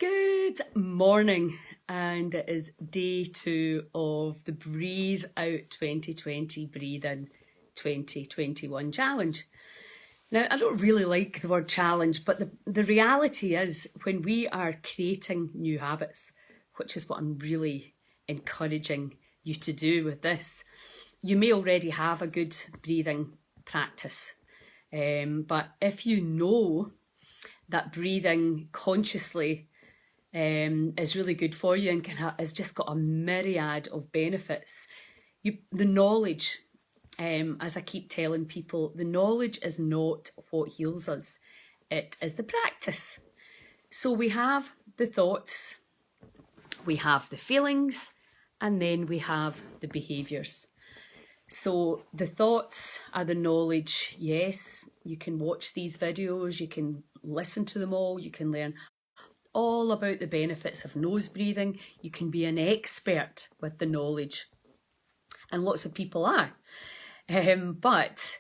Good morning, and it is day 2 of the Breathe Out 2020, Breathe In 2021 challenge. Now, I don't really like the word challenge, but the reality is when we are creating new habits, which is what I'm really encouraging you to do with this, you may already have a good breathing practice. But if you know that breathing consciously is really good for you and has just got a myriad of benefits, the knowledge, as I keep telling people, the knowledge is not what heals us, it is the practice. So we have the thoughts, we have the feelings, and then we have the behaviours. So the thoughts are the knowledge. Yes, you can watch these videos, you can listen to them all, you can learn all about the benefits of nose breathing, you can be an expert with the knowledge, and lots of people are. But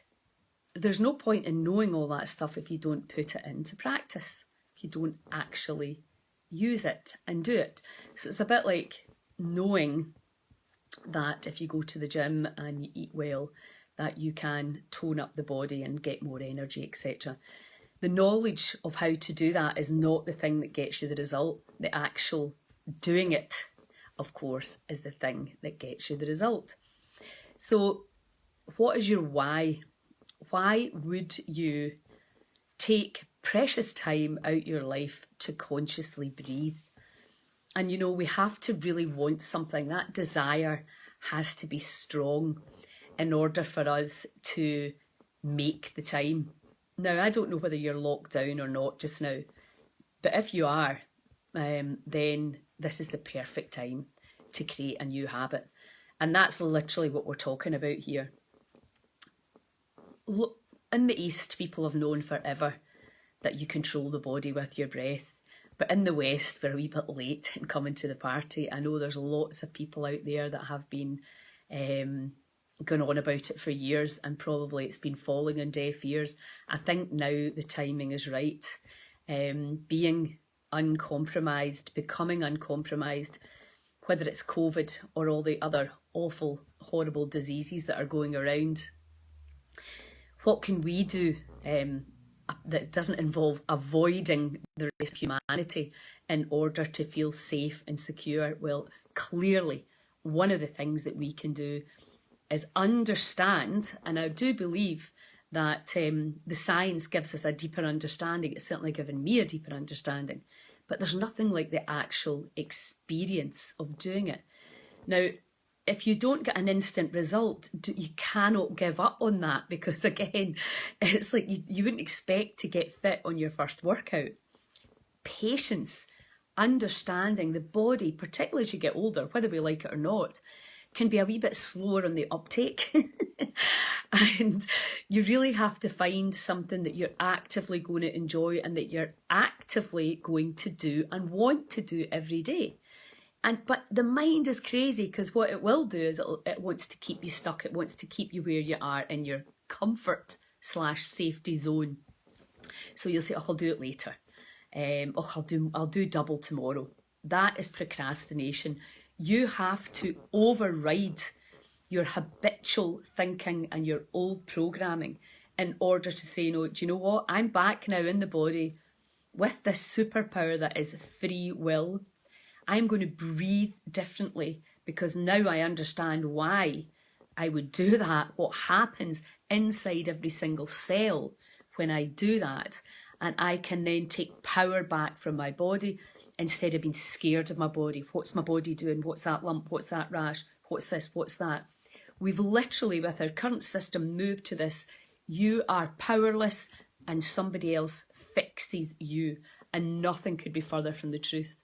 there's no point in knowing all that stuff if you don't put it into practice, if you don't actually use it and do it. So it's a bit like knowing that if you go to the gym and you eat well, that you can tone up the body and get more energy, etc. The knowledge of how to do that is not the thing that gets you the result. The actual doing it, of course, is the thing that gets you the result. So what is your why? Why would you take precious time out your life to consciously breathe? And you know, we have to really want something. That desire has to be strong in order for us to make the time. Now, I don't know whether you're locked down or not just now, but if you are, then this is the perfect time to create a new habit. And that's literally what we're talking about here. Look, in the East, people have known forever that you control the body with your breath. But in the West, we're a wee bit late in coming to the party. I know there's lots of people out there that have been going on about it for years, and probably it's been falling on deaf ears. I think now the timing is right. Being uncompromised, becoming uncompromised, whether it's COVID or all the other awful, horrible diseases that are going around. What can we do that doesn't involve avoiding the rest of humanity in order to feel safe and secure? Well, clearly, one of the things that we can do is understand, and I do believe that the science gives us a deeper understanding. It's certainly given me a deeper understanding, but there's nothing like the actual experience of doing it. Now, if you don't get an instant result, you cannot give up on that, because again, it's like you wouldn't expect to get fit on your first workout. Patience, understanding the body, particularly as you get older, whether we like it or not, can be a wee bit slower on the uptake. And you really have to find something that you're actively going to enjoy and that you're actively going to do and want to do every day. But the mind is crazy, because what it will do is it wants to keep you stuck. It wants to keep you where you are in your comfort/safety zone. So you'll say, oh, I'll do it later. I'll do double tomorrow. That is procrastination. You have to override your habitual thinking and your old programming in order to say, no, do you know what? I'm back now in the body with this superpower that is free will. I'm going to breathe differently because now I understand why I would do that, what happens inside every single cell when I do that. And I can then take power back from my body instead of being scared of my body. What's my body doing? What's that lump? What's that rash? What's this? What's that? We've literally, with our current system, moved to this. You are powerless and somebody else fixes you. And nothing could be further from the truth.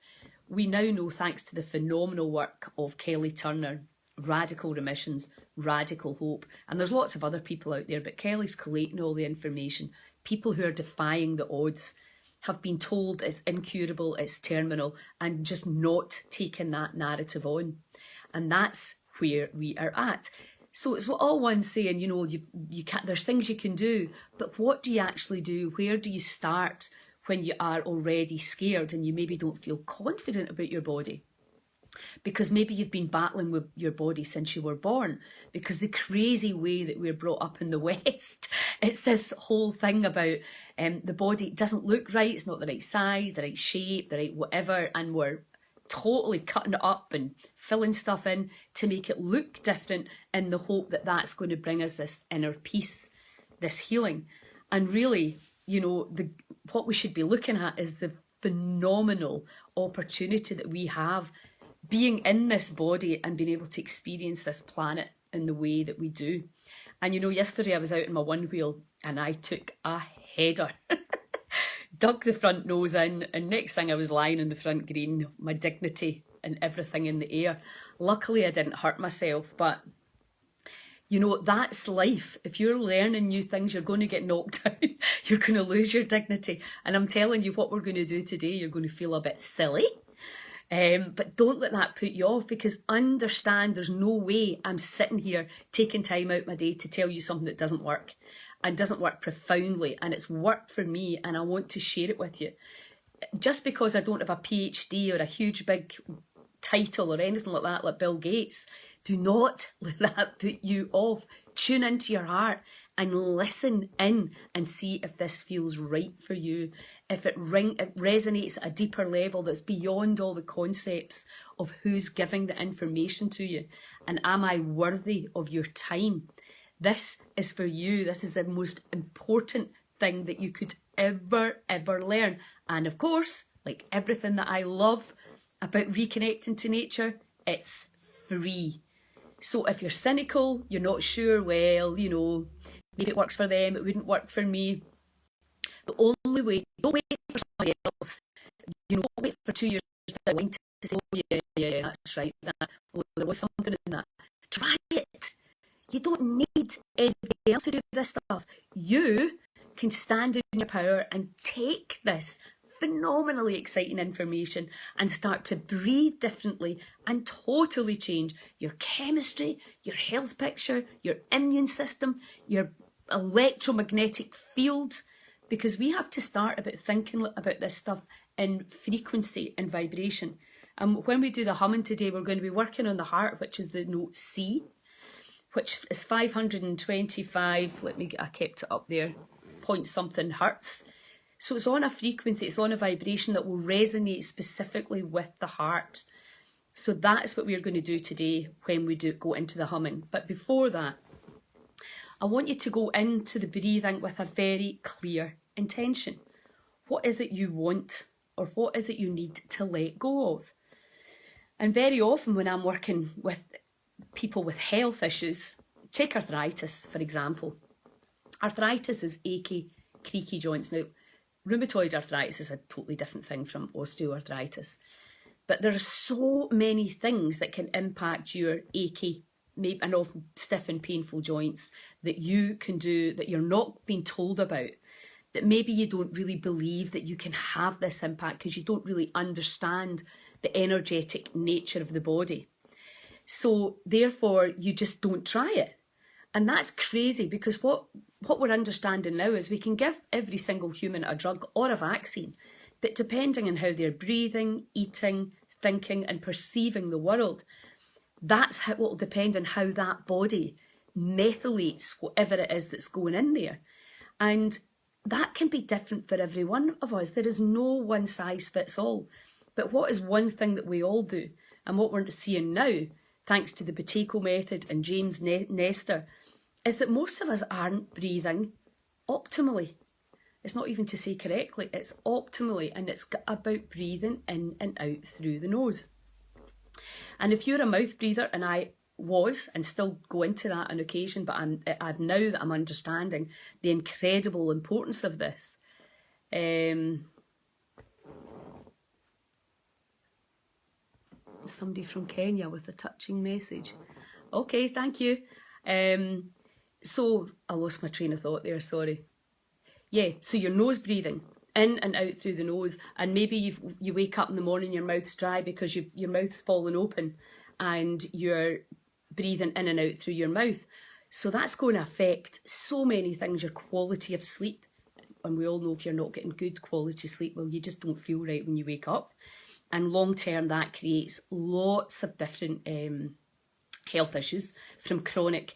We now know, thanks to the phenomenal work of Kelly Turner, Radical Remissions, Radical Hope, and there's lots of other people out there, but Kelly's collating all the information. People who are defying the odds have been told it's incurable, it's terminal, and just not taking that narrative on. And that's where we are at. So it's all one saying, you know, you can't, there's things you can do, but what do you actually do? Where do you start? when you are already scared and you maybe don't feel confident about your body. Because maybe you've been battling with your body since you were born, because the crazy way that we're brought up in the West, it's this whole thing about the body doesn't look right, it's not the right size, the right shape, the right whatever, and we're totally cutting it up and filling stuff in to make it look different in the hope that that's going to bring us this inner peace, this healing. And really, you know, what we should be looking at is the phenomenal opportunity that we have being in this body and being able to experience this planet in the way that we do. And you know, yesterday I was out in my one wheel and I took a header, dug the front nose in, and next thing I was lying in the front green, my dignity and everything in the air. Luckily I didn't hurt myself, but you know, that's life. If you're learning new things, you're going to get knocked down. You're going to lose your dignity. And I'm telling you, what we're going to do today, you're going to feel a bit silly. But don't let that put you off, because understand there's no way I'm sitting here taking time out my day to tell you something that doesn't work and doesn't work profoundly, and it's worked for me and I want to share it with you. Just because I don't have a PhD or a huge big title or anything like that, like Bill Gates, do not let that put you off. Tune into your heart and listen in and see if this feels right for you. If it resonates at a deeper level that's beyond all the concepts of who's giving the information to you. And am I worthy of your time? This is for you. This is the most important thing that you could ever learn. And of course, like everything that I love about reconnecting to nature, it's free. So if you're cynical, you're not sure, well, you know, maybe it works for them, it wouldn't work for me. The only way, don't wait for somebody else. You know, don't wait for 2 years down the line to say, oh yeah, that's right, there was something in that. Try it. You don't need anybody else to do this stuff. You can stand in your power and take this phenomenally exciting information and start to breathe differently and totally change your chemistry, your health picture, your immune system, your electromagnetic field, because we have to start about thinking about this stuff in frequency and vibration. And when we do the humming today, we're going to be working on the heart, which is the note C, which is 525, I kept it up there, point something hertz. So it's on a frequency, it's on a vibration that will resonate specifically with the heart. So that's what we're going to do today when we go into the humming. But before that, I want you to go into the breathing with a very clear intention. What is it you want, or what is it you need to let go of? And very often when I'm working with people with health issues, take arthritis, for example. Arthritis is achy, creaky joints. Now, rheumatoid arthritis is a totally different thing from osteoarthritis. But there are so many things that can impact your achy, maybe and often stiff and painful joints that you can do that you're not being told about, that maybe you don't really believe that you can have this impact because you don't really understand the energetic nature of the body. So therefore you just don't try it. And that's crazy, because what we're understanding now is we can give every single human a drug or a vaccine, but depending on how they're breathing, eating, thinking and perceiving the world, that's how it will depend on how that body methylates whatever it is that's going in there. And that can be different for every one of us. There is no one size fits all. But what is one thing that we all do, and what we're seeing now, thanks to the Buteyko method and James Nestor, is that most of us aren't breathing optimally. It's not even to say correctly, it's optimally, and it's about breathing in and out through the nose. And if you're a mouth breather, and I was and still go into that on occasion, but I've now that I'm understanding the incredible importance of this. Somebody from Kenya with a touching message. Okay, thank you. So I lost my train of thought there, sorry. Yeah, so your nose breathing, in and out through the nose, and maybe you wake up in the morning, your mouth's dry because your mouth's fallen open and you're breathing in and out through your mouth. So that's going to affect so many things, your quality of sleep, and we all know if you're not getting good quality sleep, well, you just don't feel right when you wake up. And long term, that creates lots of different health issues, from chronic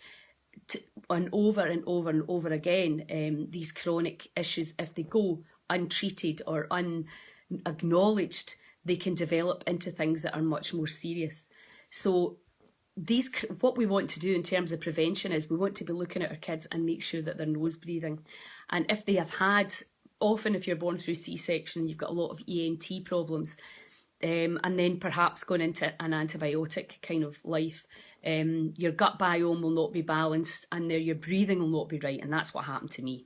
to, and over and over and over again. These chronic issues, if they go untreated or unacknowledged, they can develop into things that are much more serious. So what we want to do in terms of prevention is we want to be looking at our kids and make sure that they're nose breathing. And if they have had, often if you're born through C-section, you've got a lot of ENT problems, and then perhaps going into an antibiotic kind of life, your gut biome will not be balanced and your breathing will not be right. And that's what happened to me.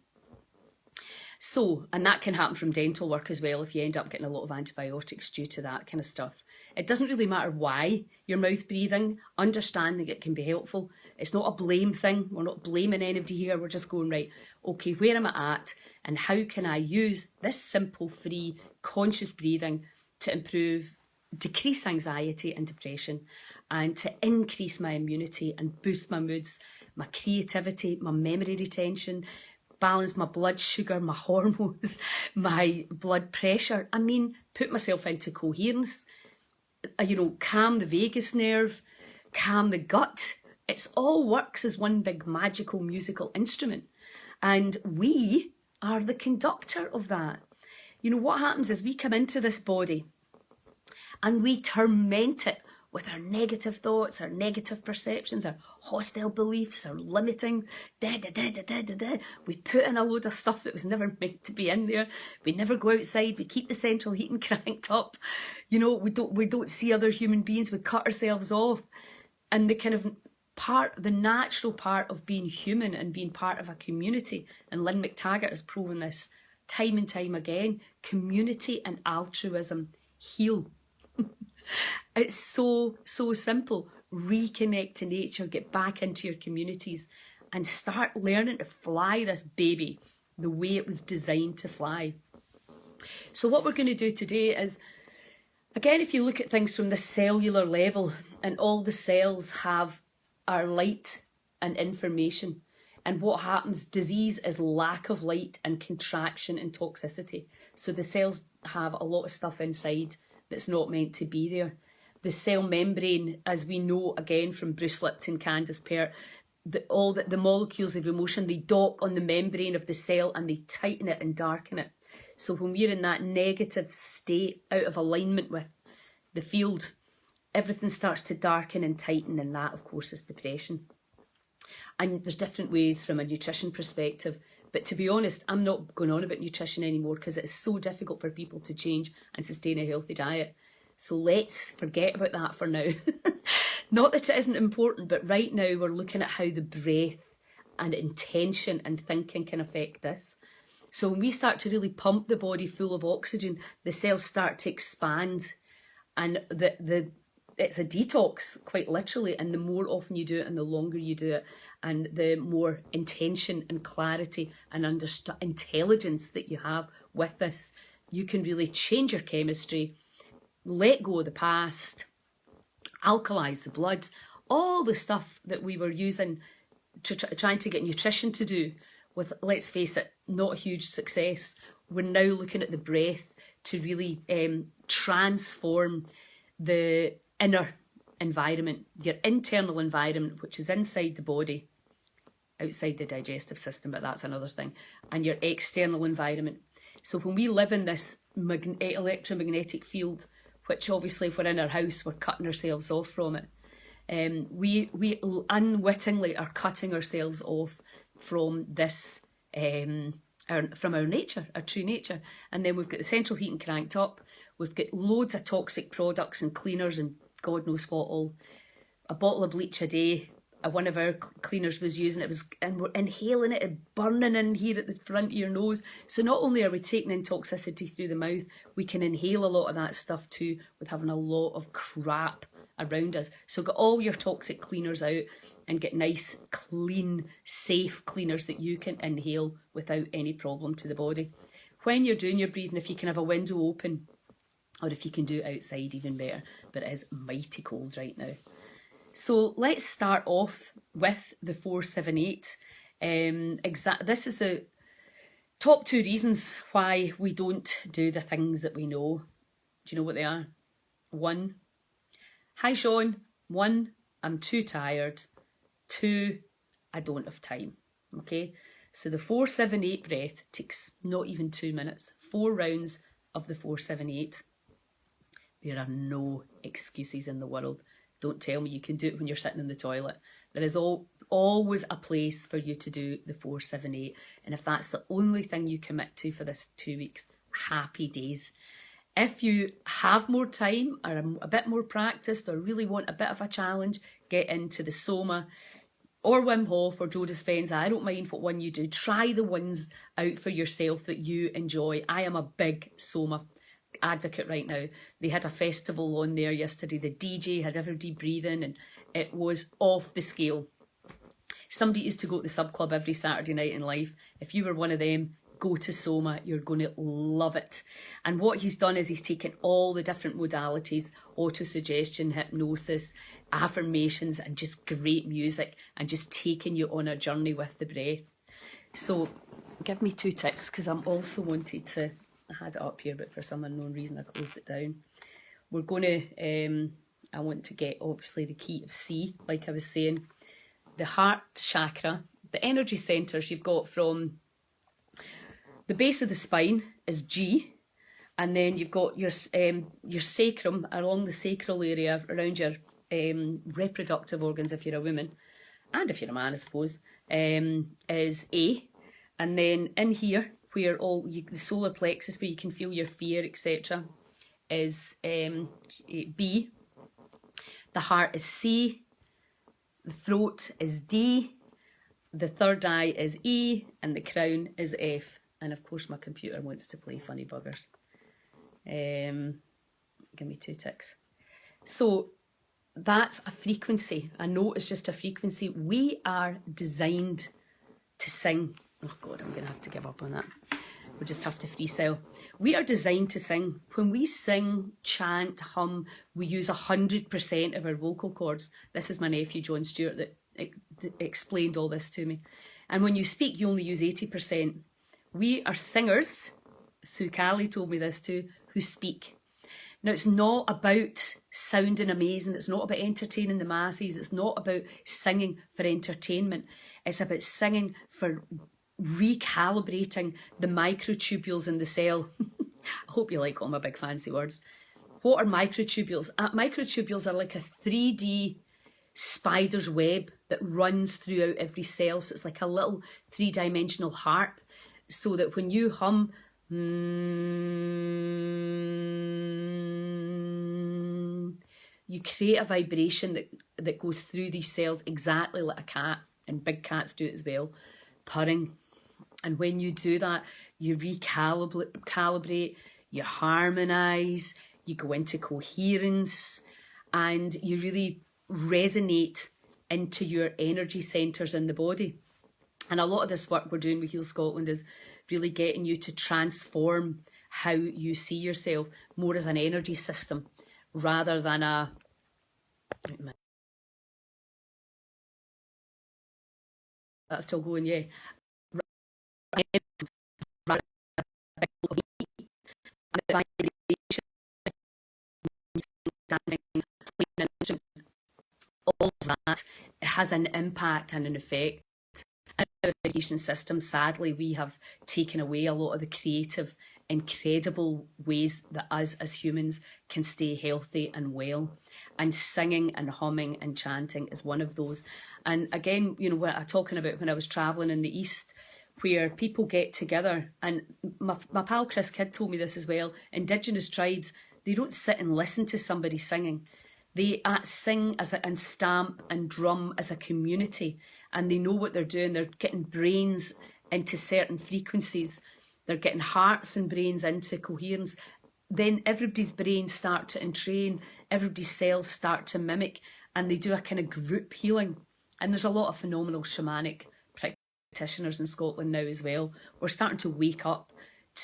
So, and that can happen from dental work as well if you end up getting a lot of antibiotics due to that kind of stuff. It doesn't really matter why you're mouth breathing. Understanding it can be helpful. It's not a blame thing. We're not blaming anybody here. We're just going, right, okay, where am I at? And how can I use this simple, free, conscious breathing to improve, decrease anxiety and depression, and to increase my immunity and boost my moods, my creativity, my memory retention, balance my blood sugar, my hormones, my blood pressure. I mean, put myself into coherence, calm the vagus nerve, calm the gut. It's all works as one big magical musical instrument. And we are the conductor of that. What happens is we come into this body and we torment it with our negative thoughts, our negative perceptions, our hostile beliefs, our limiting, We put in a load of stuff that was never meant to be in there. We never go outside. We keep the central heating cranked up. We don't see other human beings. We cut ourselves off. And the natural part of being human and being part of a community, and Lynn McTaggart has proven this time and time again, community and altruism heal. It's so simple. Reconnect to nature, get back into your communities and start learning to fly this baby the way it was designed to fly. So what we're going to do today is, again, if you look at things from the cellular level, and all the cells are light and information. And what happens, disease is lack of light and contraction and toxicity. So the cells have a lot of stuff inside that's not meant to be there. The cell membrane, as we know again from Bruce Lipton, Candace Pert, the molecules of emotion, they dock on the membrane of the cell and they tighten it and darken it. So when we're in that negative state, out of alignment with the field, everything starts to darken and tighten, and that, of course, is depression. And there's different ways from a nutrition perspective. But to be honest, I'm not going on about nutrition anymore because it's so difficult for people to change and sustain a healthy diet. So let's forget about that for now. Not that it isn't important, but right now we're looking at how the breath and intention and thinking can affect this. So when we start to really pump the body full of oxygen, the cells start to expand, and it's a detox, quite literally. And the more often you do it and the longer you do it, and the more intention and clarity and intelligence that you have with this, you can really change your chemistry, let go of the past, alkalize the blood, all the stuff that we were using trying to get nutrition to do with, let's face it, not a huge success. We're now looking at the breath to really transform the inner environment, your internal environment, which is inside the body, outside the digestive system, but that's another thing, and your external environment. So when we live in this electromagnetic field, which obviously if we're in our house, we're cutting ourselves off from it. We unwittingly are cutting ourselves off from this, from our nature, our true nature. And then we've got the central heating cranked up. We've got loads of toxic products and cleaners and God knows what all. A bottle of bleach a day. One of our cleaners was using it, and we're inhaling it and burning in here at the front of your nose. So not only are we taking in toxicity through the mouth, we can inhale a lot of that stuff too with having a lot of crap around us. So get all your toxic cleaners out and get nice, clean, safe cleaners that you can inhale without any problem to the body. When you're doing your breathing, if you can have a window open, or if you can do it outside, even better, but it is mighty cold right now. So let's start off with the 478. This is Top 2 reasons why we don't do the things that we know. Do you know what they are? 1, hi Sean. 1, I'm too tired. 2, I don't have time. Okay, so the 4-7-8 breath takes not even 2 minutes. 4 rounds of the 4-7-8. There are no excuses in the world. Don't tell me you can do it when you're sitting in the toilet. There is always a place for you to do the 4-7-8. And if that's the only thing you commit to for this 2 weeks, happy days. If you have more time or a bit more practiced or really want a bit of a challenge, get into the Soma or Wim Hof or Joe Dispenza. I don't mind what one you do. Try the ones out for yourself that you enjoy. I am a big Soma advocate right now. They had a festival on there yesterday. The DJ had everybody breathing and it was off the scale. Somebody used to go to the sub club every Saturday night in life. If you were one of them, go to Soma. You're going to love it. And what he's done is he's taken all the different modalities, autosuggestion, hypnosis, affirmations, and just great music, and just taking you on a journey with the breath. So give me 2 ticks, because I'm also wanted to, I had it up here, but for some unknown reason I closed it down. We're going to, I want to get obviously the key of C, like I was saying, the heart chakra, the energy centres you've got from the base of the spine is G, and then you've got your sacrum along the sacral area around your reproductive organs if you're a woman, and if you're a man I suppose, is A, and then in here where the solar plexus where you can feel your fear etc. is B, the heart is C, the throat is D, the third eye is E, and the crown is F. And of course my computer wants to play funny buggers. Give me 2 ticks. So that's a frequency. A note is just a frequency. We are designed to sing. Oh God, I'm going to have to give up on that. We'll just have to freestyle. We are designed to sing. When we sing, chant, hum, we use 100% of our vocal cords. This is my nephew, John Stewart, that explained all this to me. And when you speak, you only use 80%. We are singers, Sue Cally told me this too, who speak. Now, it's not about sounding amazing. It's not about entertaining the masses. It's not about singing for entertainment. It's about singing for recalibrating the microtubules in the cell. I hope you like all my big fancy words. What are microtubules? Microtubules are like a 3D spider's web that runs throughout every cell. So it's like a little 3-dimensional harp. So that when you hum, you create a vibration that goes through these cells exactly like a cat, and big cats do it as well, purring. And when you do that, you recalibrate, you harmonise, you go into coherence, and you really resonate into your energy centres in the body. And a lot of this work we're doing with Heal Scotland is really getting you to transform how you see yourself more as an energy system rather than a... That's still going, yeah. All of that has an impact and an effect. In our education system, sadly, we have taken away a lot of the creative, incredible ways that us as humans can stay healthy and well. And singing and humming and chanting is one of those. And again, you know, what I'm talking about when I was travelling in the East, where people get together, and my pal Chris Kidd told me this as well, Indigenous tribes, they don't sit and listen to somebody singing. They sing and stamp and drum as a community, and they know what they're doing. They're getting brains into certain frequencies. They're getting hearts and brains into coherence. Then everybody's brains start to entrain, everybody's cells start to mimic, and they do a kind of group healing. And there's a lot of phenomenal shamanic practitioners in Scotland now as well. We're starting to wake up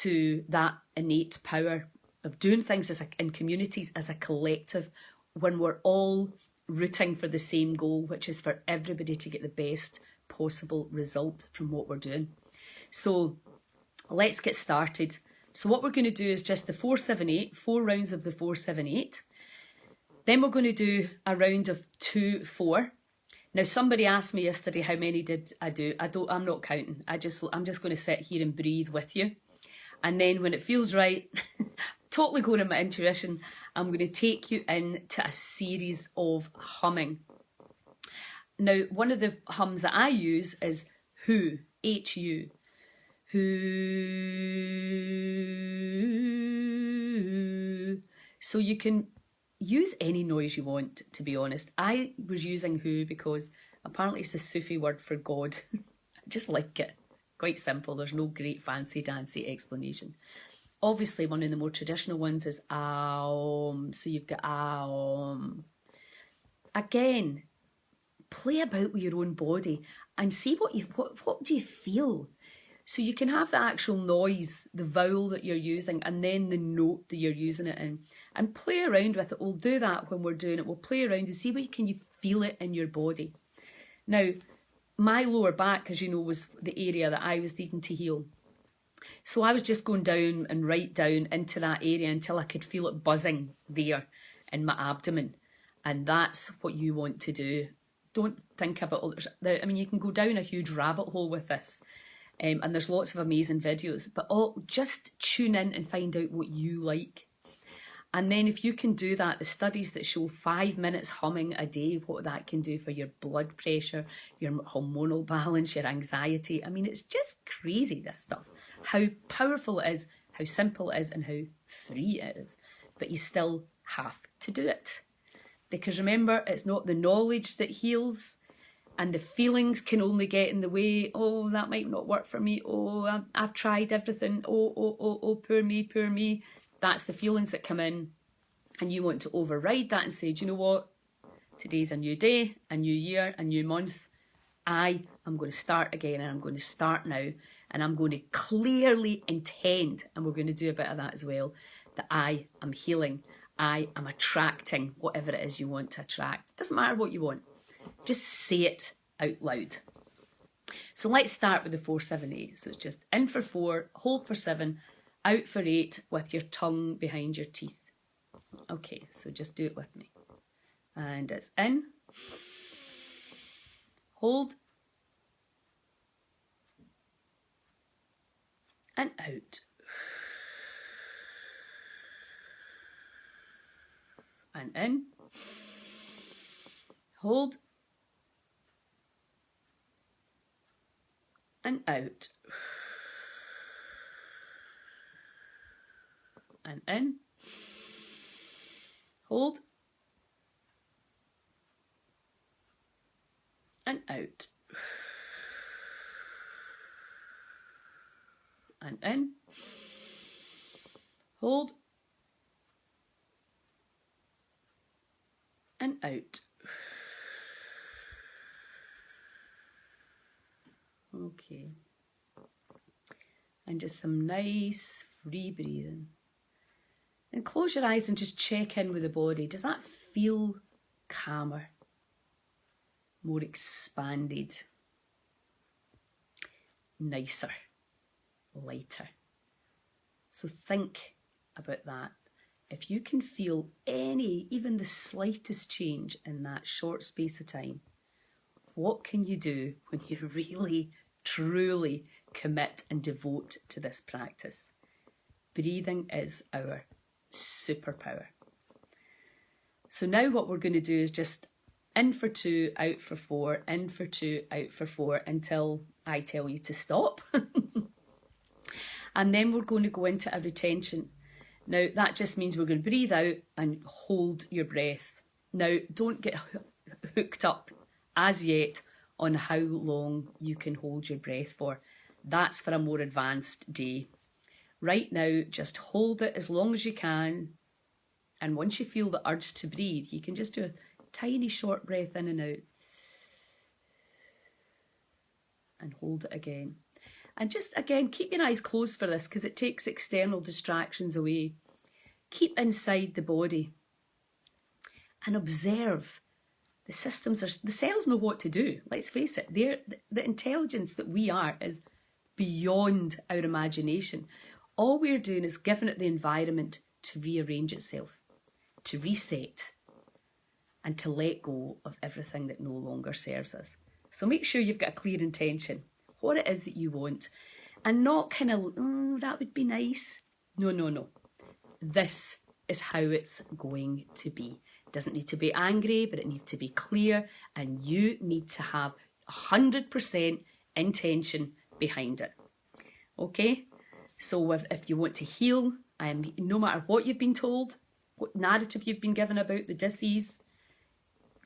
to that innate power of doing things in communities as a collective, when we're all rooting for the same goal, which is for everybody to get the best possible result from what we're doing. So let's get started. So what we're going to do is just the 4-7-8, 4 rounds of the 4-7-8. Then we're going to do a round of 2-4. Now somebody asked me yesterday how many did I do. I'm not counting. I'm just going to sit here and breathe with you. And then when it feels right, totally going on my intuition, I'm going to take you into a series of humming. Now, one of the hums that I use is Hu, H-U. Hu. So you can use any noise you want, to be honest. I was using Hu because apparently it's a Sufi word for God. I just like it. Quite simple. There's no great fancy dancy explanation. Obviously, one of the more traditional ones is Aum. So you've got Aum. Again, play about with your own body and see what do you feel. So you can have the actual noise, the vowel that you're using, and then the note that you're using it in, and play around with it. We'll do that when we're doing it. We'll play around and see where you feel it in your body. Now, my lower back, as you know, was the area that I was needing to heal. So I was just going down and right down into that area until I could feel it buzzing there in my abdomen. And that's what you want to do. Don't think about all this. I mean, you can go down a huge rabbit hole with this. And there's lots of amazing videos. But just tune in and find out what you like. And then if you can do that, the studies that show 5 minutes humming a day, what that can do for your blood pressure, your hormonal balance, your anxiety. I mean, it's just crazy, this stuff. How powerful it is, how simple it is, and how free it is. But you still have to do it. Because remember, it's not the knowledge that heals, and the feelings can only get in the way. Oh, that might not work for me. Oh, I've tried everything. Oh, poor me, poor me. That's the feelings that come in, and you want to override that and say, do you know what? Today's a new day, a new year, a new month. I am going to start again, and I'm going to start now, and I'm going to clearly intend, and we're going to do a bit of that as well, that I am healing. I am attracting whatever it is you want to attract. It doesn't matter what you want. Just say it out loud. So let's start with the 4-7-8. So it's just in for 4, hold for 7, out for 8 with your tongue behind your teeth. Okay, so just do it with me. And it's in, hold, and out. And in, hold, and out. And in, hold, and out. And in, hold, and out. Okay. And just some nice free breathing. And close your eyes and just check in with the body. Does that feel calmer? More expanded? Nicer? Lighter? So think about that. If you can feel even the slightest change in that short space of time, what can you do when you really, truly commit and devote to this practice? Breathing is our superpower. So now what we're going to do is just in for 2, out for 4, in for 2, out for 4 until I tell you to stop. And then we're going to go into a retention. Now that just means we're going to breathe out and hold your breath. Now don't get hooked up as yet on how long you can hold your breath for. That's for a more advanced day. Right now, just hold it as long as you can. And once you feel the urge to breathe, you can just do a tiny short breath in and out. And hold it again. And just, again, keep your eyes closed for this because it takes external distractions away. Keep inside the body. And observe. The systems, the cells know what to do. Let's face it. The intelligence that we are is beyond our imagination. All we're doing is giving it the environment to rearrange itself, to reset, and to let go of everything that no longer serves us. So make sure you've got a clear intention, what it is that you want, and not kind of, oh, that would be nice. No, no, no. This is how it's going to be. It doesn't need to be angry, but it needs to be clear, and you need to have 100% intention behind it. Okay? So if you want to heal, no matter what you've been told, what narrative you've been given about the disease,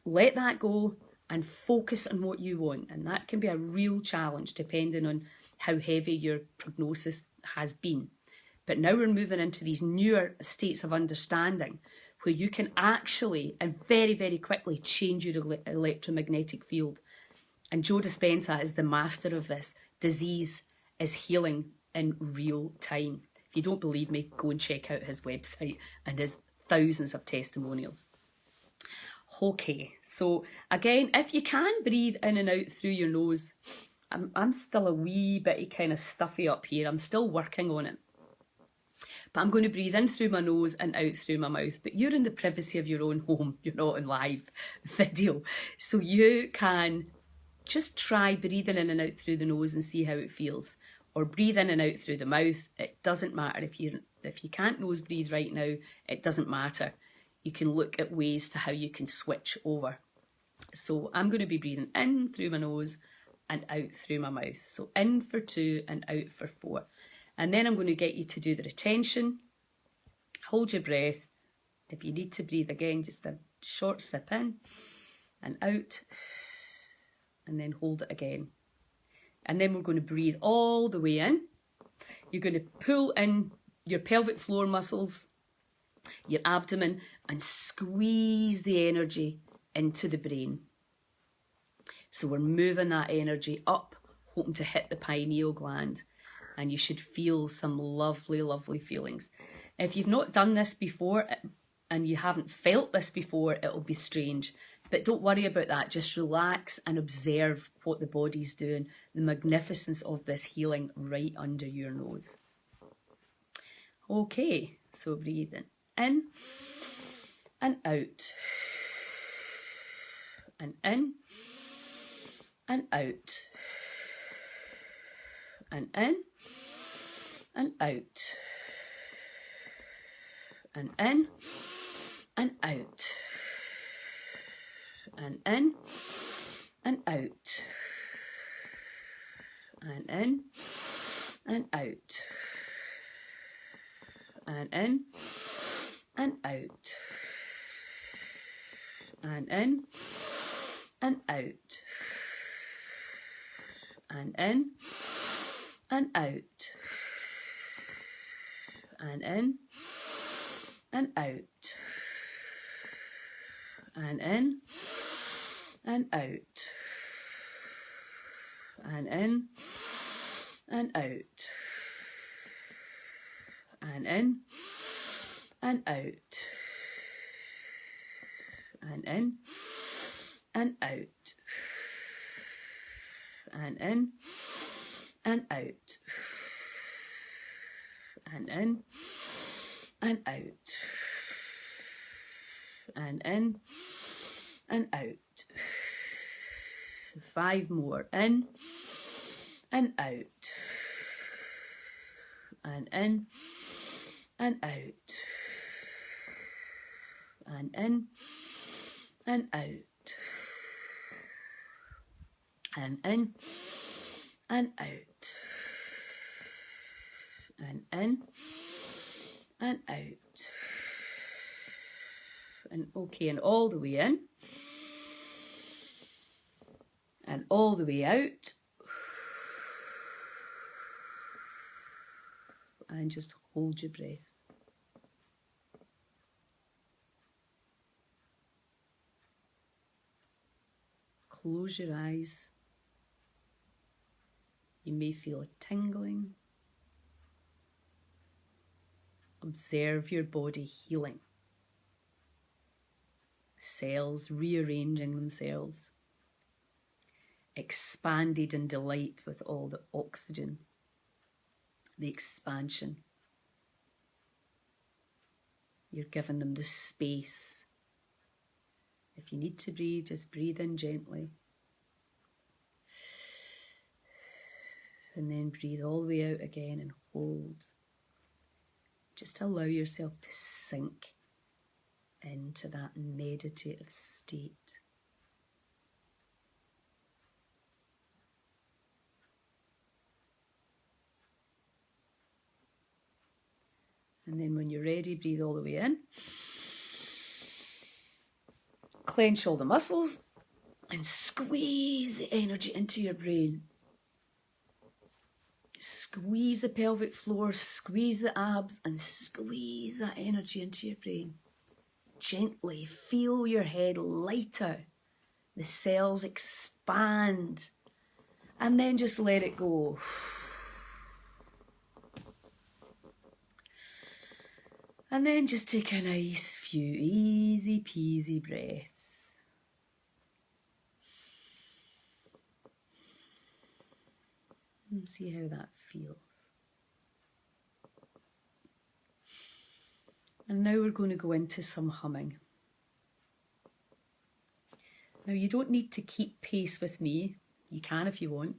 let that go and focus on what you want. And that can be a real challenge depending on how heavy your prognosis has been. But now we're moving into these newer states of understanding where you can actually and very, very quickly change your electromagnetic field. And Joe Dispenza is the master of this. Disease is healing in real time. If you don't believe me, go and check out his website and his thousands of testimonials. Okay, so again, if you can breathe in and out through your nose, I'm still a wee bit kind of stuffy up here. I'm still working on it. But I'm going to breathe in through my nose and out through my mouth. But you're in the privacy of your own home. You're not on live video. So you can just try breathing in and out through the nose and see how it feels. Or breathe in and out through the mouth. It doesn't matter. If you can't nose breathe right now, it doesn't matter. You can look at ways to how you can switch over. So I'm going to be breathing in through my nose and out through my mouth. So in for 2 and out for 4. And then I'm going to get you to do the retention. Hold your breath. If you need to breathe again, just a short sip in and out. And then hold it again. And then we're going to breathe all the way in. You're going to pull in your pelvic floor muscles, your abdomen, and squeeze the energy into the brain. So we're moving that energy up, hoping to hit the pineal gland. And you should feel some lovely, lovely feelings. If you've not done this before and you haven't felt this before, it'll be strange. But don't worry about that. Just relax and observe what the body's doing. The magnificence of this healing right under your nose. Okay, so breathing in and out. And in and out. And in and out. And in and out. And in and out. And in and out. And in and out. And in and out. And in and out. And in and out. And in and out. And in and out. And in and out. And in and out. And in and out. And in and out. And in and out. 5 more. In and out. And in and out. And in and out. And in and out. And in and out. And okay, and all the way in. And all the way out. And just hold your breath. Close your eyes. You may feel a tingling. Observe your body healing. Cells rearranging themselves. Expanded in delight with all the oxygen the expansion. You're giving them the space. If you need to breathe, just breathe in gently. And then breathe all the way out again and hold. Just allow yourself to sink into that meditative state. And then when you're ready, breathe all the way in. Clench all the muscles and squeeze the energy into your brain. Squeeze the pelvic floor, squeeze the abs, and squeeze that energy into your brain. Gently feel your head lighter. The cells expand. And then just let it go. And then just take a nice few easy peasy breaths. And see how that feels. And now we're going to go into some humming. Now you don't need to keep pace with me. You can if you want.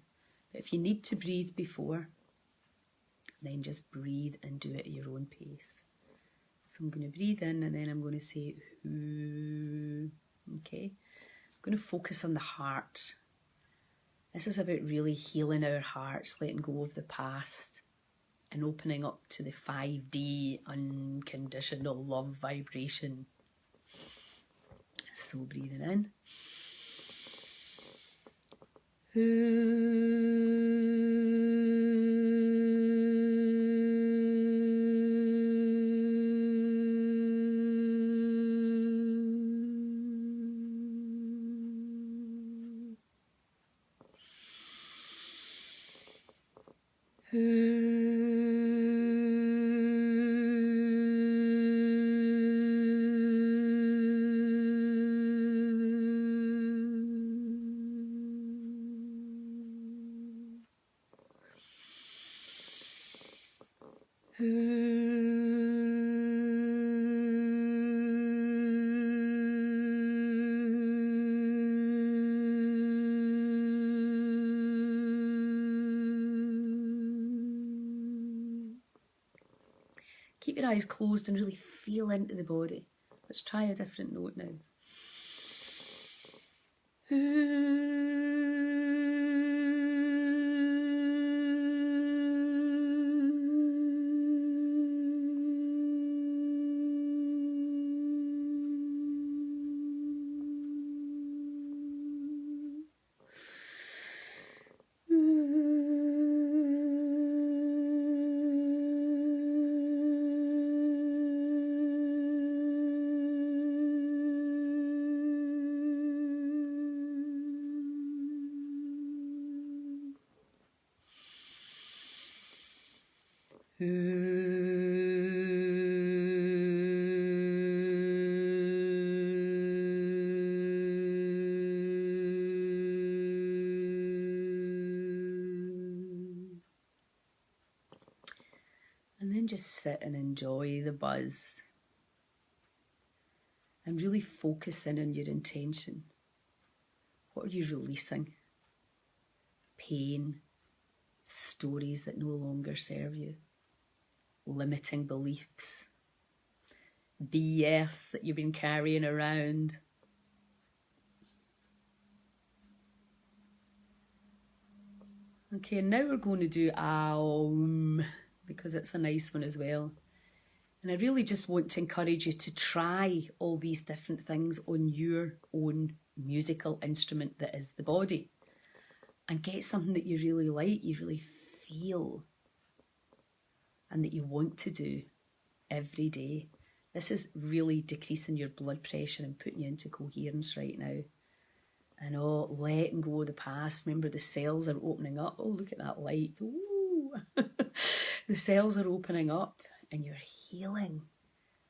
But if you need to breathe before, then just breathe and do it at your own pace. So I'm going to breathe in and then I'm going to say ooh. Okay. I'm going to focus on the heart. This is about really healing our hearts, letting go of the past and opening up to the 5D unconditional love vibration. So breathing in. Keep your eyes closed and really feel into the body. Let's try a different note now. And then just sit and enjoy the buzz. And really focus in on your intention. What are you releasing? Pain, stories that no longer serve you, limiting beliefs, BS that you've been carrying around. Okay, and now we're going to do Aum, because it's a nice one as well. And I really just want to encourage you to try all these different things on your own musical instrument that is the body. And get something that you really like, you really feel, and that you want to do every day. This is really decreasing your blood pressure and putting you into coherence right now. And letting go of the past. Remember, the cells are opening up. Oh, look at that light. Ooh. The cells are opening up and you're healing.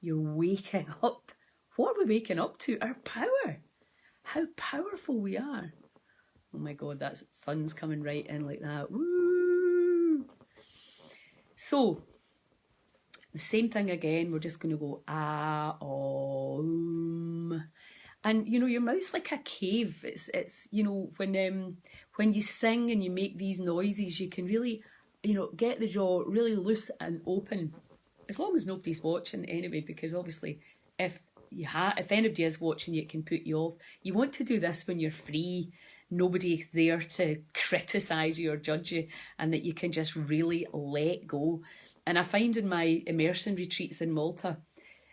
You're waking up. What are we waking up to? Our power. How powerful we are. Oh my God, that sun's coming right in like that. Woo! So the same thing again, we're just going to go and you know, your mouth's like a cave. It's you know, when you sing and you make these noises, you can really, you know, get the jaw really loose and open, as long as nobody's watching anyway, because obviously if if anybody is watching you, it can put you off. You want to do this when you're free, nobody's there to criticise you or judge you, and that you can just really let go. And I find in my immersion retreats in Malta,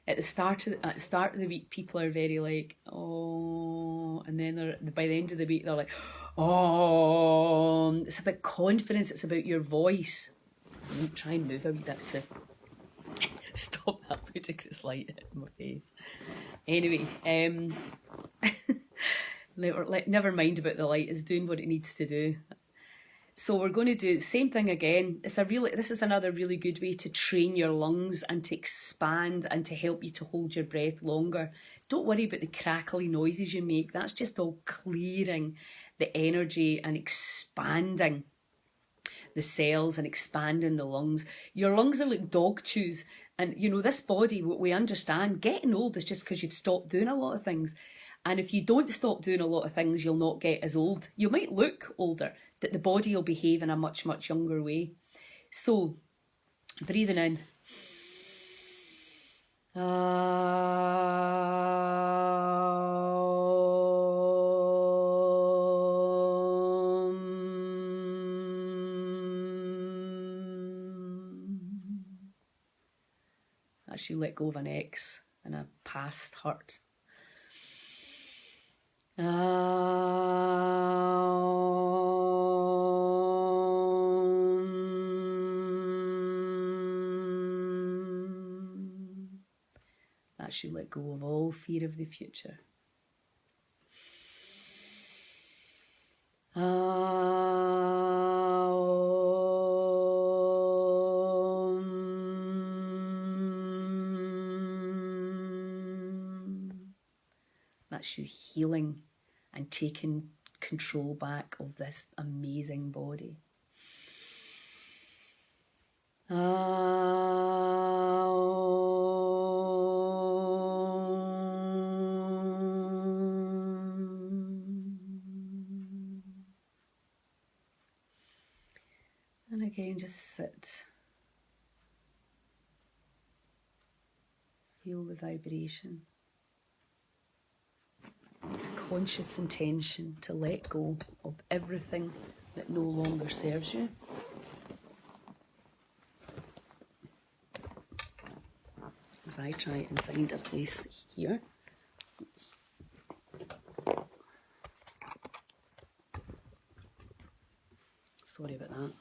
at the start of the week, people are very like, oh, and then by the end of the week they're like, oh. It's about confidence. It's about your voice. I'm try and move a wee bit to stop that ludicrous light in my face. Anyway, never mind about the light. It's doing what it needs to do. So we're going to do the same thing again. This is another really good way to train your lungs and to expand and to help you to hold your breath longer. Don't worry about the crackly noises you make. That's just all clearing the energy and expanding the cells and expanding the lungs. Your lungs are like dog chews. And you know, this body, what we understand, getting old is just because you've stopped doing a lot of things. And if you don't stop doing a lot of things, you'll not get as old. You might look older, but the body will behave in a much, much younger way. So, breathing in. As you let go of an ex and a past hurt. As you let go of all fear of the future. That's you healing and taking control back of this amazing body. And again, just sit. Feel the vibration. Conscious intention to let go of everything that no longer serves you. As I try and find a place here. Oops. Sorry about that.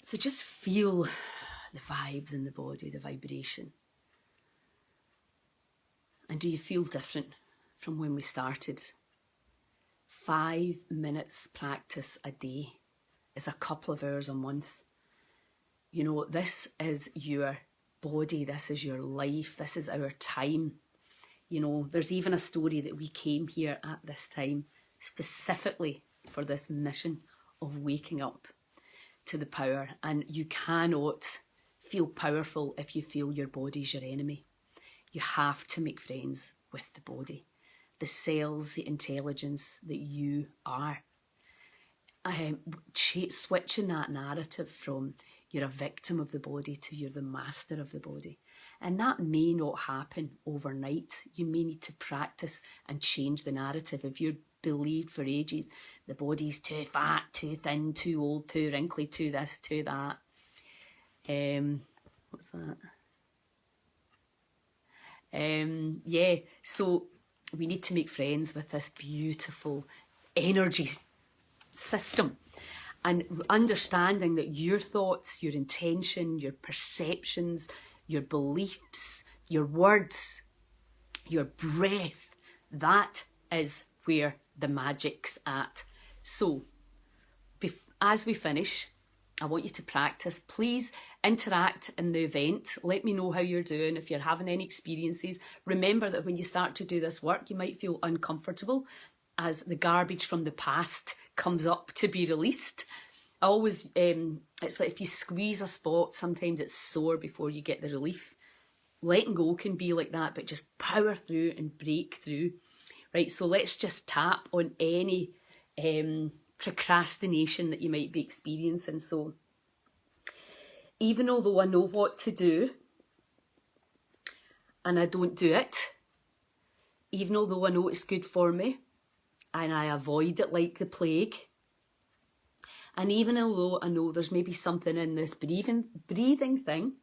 So just feel the vibes in the body, the vibration. And do you feel different from when we started? 5 minutes practice a day is a couple of hours a month. You know, this is your body, this is your life, this is our time. You know, there's even a story that we came here at this time specifically for this mission of waking up to the power. And you cannot feel powerful if you feel your body's your enemy. You have to make friends with the body, the cells, the intelligence that you are. Switching that narrative from you're a victim of the body to you're the master of the body. And that may not happen overnight. You may need to practice and change the narrative. If you're believed for ages, the body's too fat, too thin, too old, too wrinkly, too this, too that. What's that? Yeah, so we need to make friends with this beautiful energy system and understanding that your thoughts, your intention, your perceptions, your beliefs, your words, your breath, that is where the magic's at. So as we finish, I want you to practice. Please interact in the event. Let me know how you're doing. If you're having any experiences, remember that when you start to do this work, you might feel uncomfortable as the garbage from the past comes up to be released. I always, it's like if you squeeze a spot, sometimes it's sore before you get the relief. Letting go can be like that, but just power through and break through. Right, so let's just tap on any procrastination that you might be experiencing. So even although I know what to do and I don't do it, even although I know it's good for me and I avoid it like the plague, and even although I know there's maybe something in this breathing thing,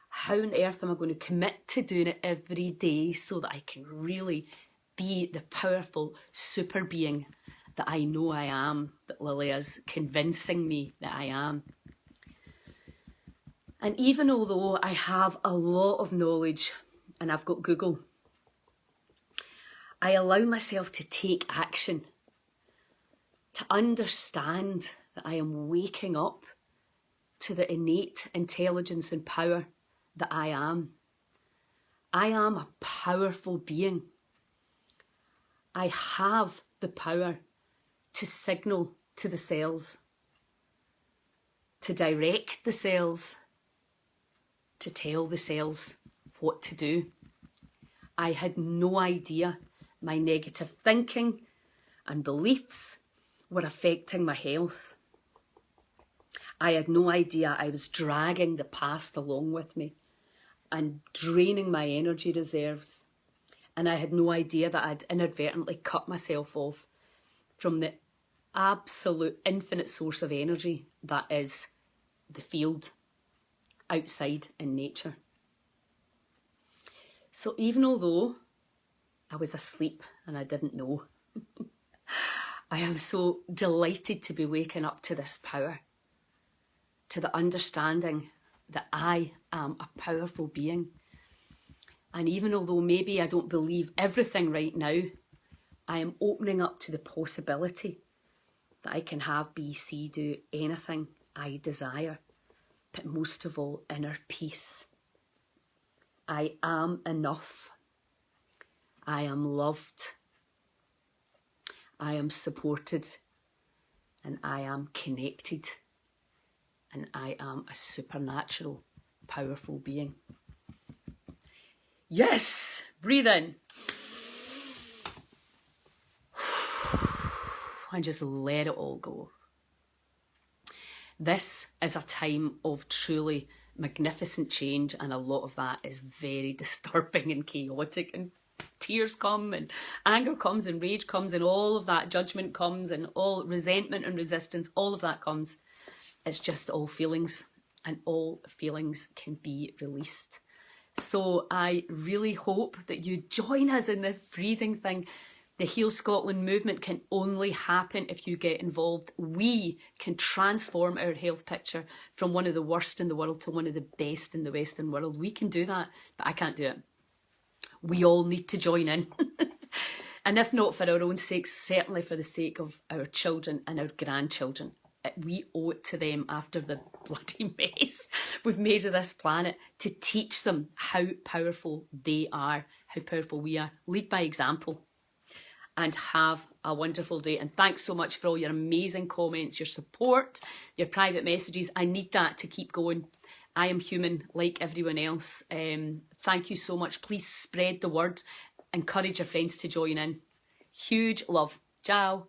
how on earth am I going to commit to doing it every day so that I can really be the powerful super being that I know I am, that Lily is convincing me that I am? And even although I have a lot of knowledge and I've got Google, I allow myself to take action, to understand that I am waking up to the innate intelligence and power that I am. I am a powerful being. I have the power to signal to the cells, to direct the cells, to tell the cells what to do. I had no idea my negative thinking and beliefs were affecting my health. I had no idea I was dragging the past along with me and draining my energy reserves. And I had no idea that I'd inadvertently cut myself off from the absolute infinite source of energy that is the field outside in nature. So even although I was asleep and I didn't know, I am so delighted to be waking up to this power, to the understanding that I am a powerful being. And even although maybe I don't believe everything right now, I am opening up to the possibility that I can have BC do anything I desire, but most of all, inner peace. I am enough. I am loved. I am supported. And I am connected. And I am a supernatural, powerful being. Yes! Breathe in. And just let it all go. This is a time of truly magnificent change, and a lot of that is very disturbing and chaotic, and tears come and anger comes and rage comes and all of that, judgment comes and all resentment and resistance, all of that comes. It's just all feelings, and all feelings can be released. So I really hope that you join us in this breathing thing. The Heal Scotland movement can only happen if you get involved. We can transform our health picture from one of the worst in the world to one of the best in the Western world. We can do that, but I can't do it. We all need to join in. And if not for our own sakes, certainly for the sake of our children and our grandchildren. We owe it to them after the bloody mess we've made of this planet to teach them how powerful they are, how powerful we are. Lead by example. And have a wonderful day. And thanks so much for all your amazing comments, your support, your private messages. I need that to keep going. I am human like everyone else. Thank you so much. Please spread the word. Encourage your friends to join in. Huge love. Ciao.